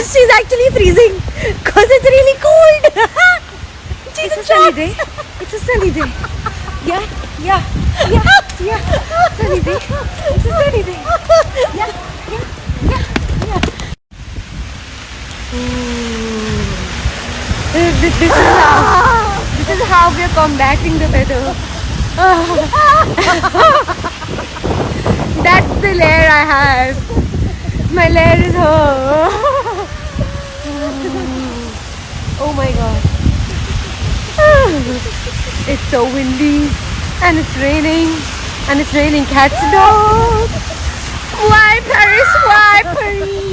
She's actually freezing because it's really cold. It's a sunny day. It's a sunny day. Yeah. Sunny day. It's a sunny day. Yeah. This is how we are combating the weather. That's the lair I have. My lair is her. Oh my god. It's so windy and it's raining cats and dogs. Why Paris? Why Paris?